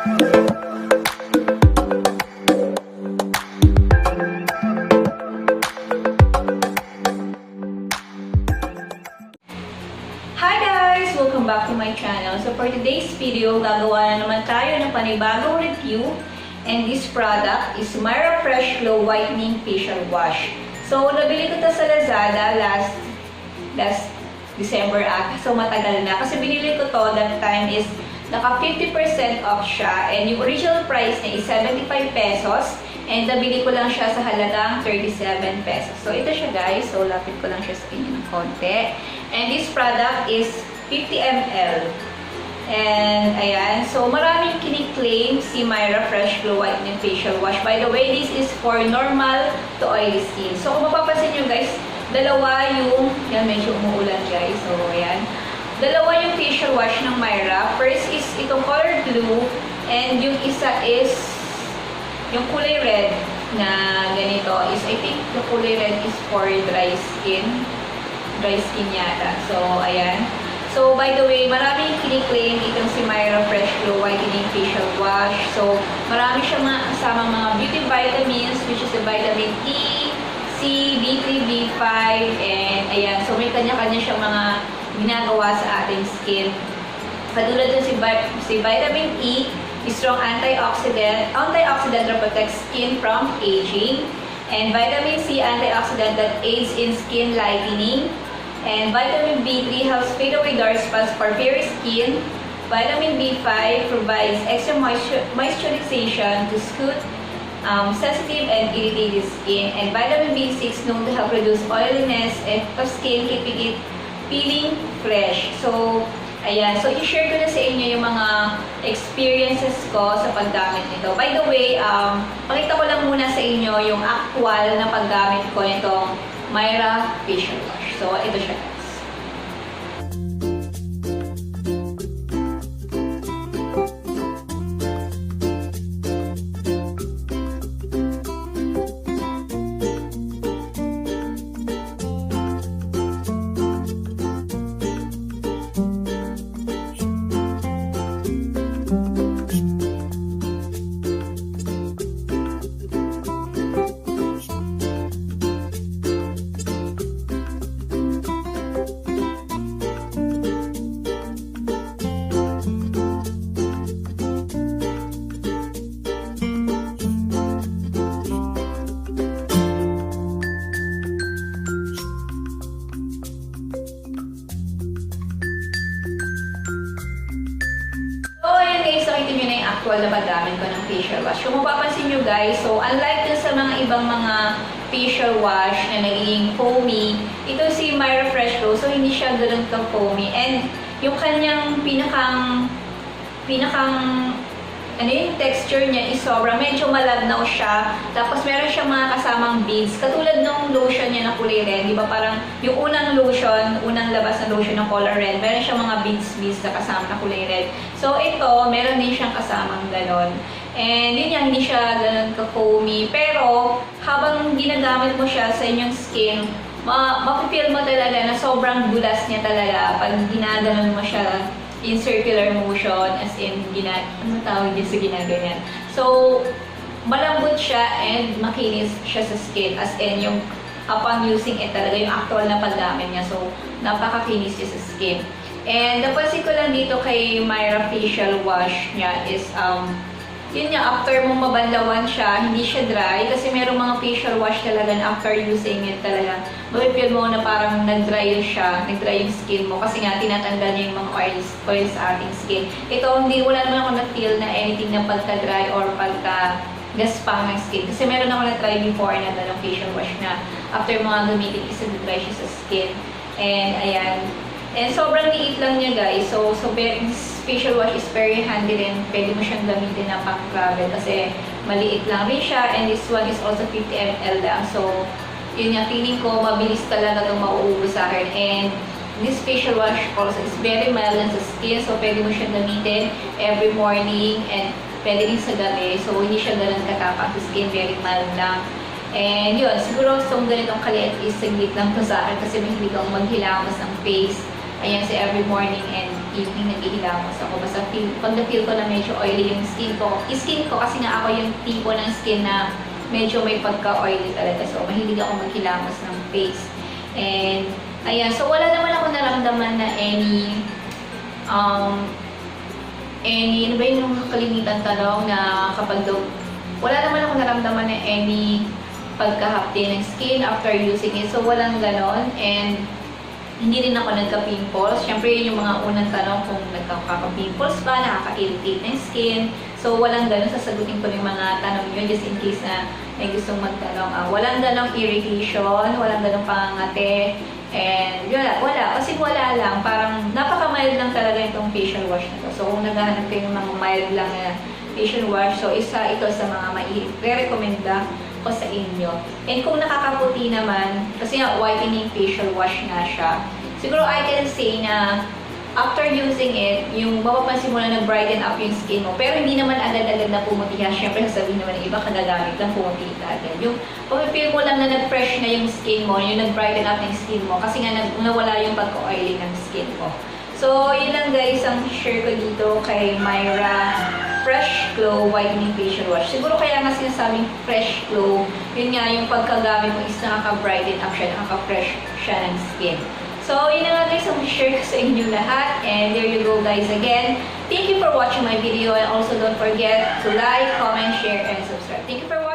Welcome back to my channel. So for today's video, gagawa na naman tayo ng panibagong review. And this product is Myra Fresh Glow Whitening Facial Wash. So nabili ko ito sa Lazada last December ata. So matagal na. Kasi binili ko to that time is naka 50% off siya. And yung original price niya is 75 pesos. And nabili ko lang siya sa halagang 37 pesos. So ito siya guys. So lapit ko lang siya sa inyo ng konti. And this product is 50 ml. And, ayan. So, maraming kiniklaim si Myra Fresh Glow Whitening Facial Wash. By the way, this is for normal to oily skin. So, kung mapapansin nyo guys, dalawa yung, yan, medyo umuulan guys. So, ayan. Dalawa yung facial wash ng Myra. First is itong color blue. And yung isa is yung kulay red na ganito. Is, I think, the kulay red is for dry skin. Dry skin yata. So, ayan. So, by the way, maraming kiniklaim itong si Myra Fresh Glow Whitening Facial Wash. So, marami siyang kasama mga beauty vitamins, which is the vitamin E, C, B3, B5, and ayan. So, may kanya-kanya siyang mga ginagawa sa ating skin. Katulad din si vitamin E, strong antioxidant that protects skin from aging. And vitamin C, antioxidant that aids in skin lightening. And vitamin B3 helps fade away dark spots for fairy skin. Vitamin B5 provides extra moisturization to soothe sensitive and irritated skin. And vitamin B6 known to help reduce oiliness of skin, keeping it feeling fresh. So, ayan. So, i-share ko na sa inyo yung mga experiences ko sa paggamit nito. By the way, pakita ko lang muna sa inyo yung actual na paggamit ko nitong Myra Facial Wash. So, ito siya guys. Nakita nyo na yung actual na paggamit ko ng facial wash. Kung mapapansin nyo guys, so unlike dun sa mga ibang mga facial wash na naging foamy, ito si Myra Fresh Glow, so hindi siya ganun ka-foamy. And yung kanyang pinakang ano yung texture niya is sobrang medyo malabnaw siya. Tapos meron siyang mga kasamang beads. Katulad nung lotion niya na kulay red, di ba parang yung unang lotion, unang labas na lotion ng color red, meron siyang mga beads na kasama na kulay red. So ito, meron din siyang kasamang ganon. And yun yan, hindi siya ganon ka-foamy. Pero habang ginagamit mo siya sa inyong skin, mapipil mo talaga na sobrang dulas niya talaga pag ginaganon mo siya in circular motion, as in, ano tawag din sa ginaganyan. So, malambot siya and makinis siya sa skin, as in, yung upon using it talaga, yung actual na paggamit niya. So, napakakinis niya sa skin. And, napansin ko lang dito kay Myra Facial Wash niya is, yun nga, after mong mabanlawan siya, hindi siya dry. Kasi merong mga facial wash talaga na after using it talaga, mapipil mo na parang nag-dry siya, nag-dry yung skin mo. Kasi nga, tinatanggal niya yung mga oils sa ating skin. Ito, wala naman ako na-feel na anything na pagka-dry or pagka-gaspang ng skin. Kasi meron ako na-try before na ng facial wash na after mga gamitin, isa na-dry siya sa skin. And, ayan. And sobrang liit lang niya guys. So this facial wash is very handy rin. Pwede mo siyang gamitin na pang-travel kasi maliit lang rin siya. And this one is also 50 ml lang. So, yun nga, feeling ko mabilis talaga itong mauubos sa akin. And this facial wash also is very mild sa skin. So, pwede mo siyang gamitin every morning and pwede rin sa gabi. So, hindi siya ganun katapang sa skin. Very mild lang. And yun, siguro itong ganitong kaliit is saglit lang to sa akin kasi mahilig akong maghilamos ng face. Ayan, sa every morning and evening naghihilamos ako. Basta pag na-feel ko na medyo oily yung skin ko kasi nga ako yung tipo ng skin na medyo may pagka-oily talaga. So, mahilig ako maghilamos ng face. And, ayan. So, wala naman ako naramdaman na ano ba yung kalimitan tanong na kapag daw, wala naman ako naramdaman na any pagkahapdi ng skin after using it. So, walang ganon. And, hindi rin ako nagka-pimples. Siyempre, yun yung mga unang tanong kung nagkaka-pimples ba, nakaka-irritate ng skin. So, walang ganon. Sasagutin ko yung mga tanong yun just in case na may gustong magtanong. Walang ganong irritation, walang ganong pangangate. And, wala. Kasi wala lang. Parang, napaka-mild lang talaga itong facial wash na to. So, kung naghahanap kayo ng mga mild lang na facial wash, so, isa ito sa mga mai-recommenda ko sa inyo. And kung nakakaputi naman, kasi nga whitening facial wash nga siya, siguro I can say na after using it, yung mapapansin mo na nag-brighten up yung skin mo, pero hindi naman agad-agad na pumutiha. Siyempre, sasabihin naman ng iba, kagagamit lang pumuti agad. Yung pag-feel mo lang na nag-fresh na yung skin mo, yung nag-brighten up ng skin mo, kasi nga nawala yung pagka-oily ng skin mo. So, yun lang guys, ang share ko dito kay Myra Fresh Glow Whitening Facial Wash. Siguro kaya nga sinasabing fresh glow, yun nga yung pagkagamit mo is nakaka-brighten up siya, nakaka-fresh siya ng skin. So, yun na nga guys, ang share ko sa inyo lahat. And there you go guys again. Thank you for watching my video and also don't forget to like, comment, share, and subscribe. Thank you for watching.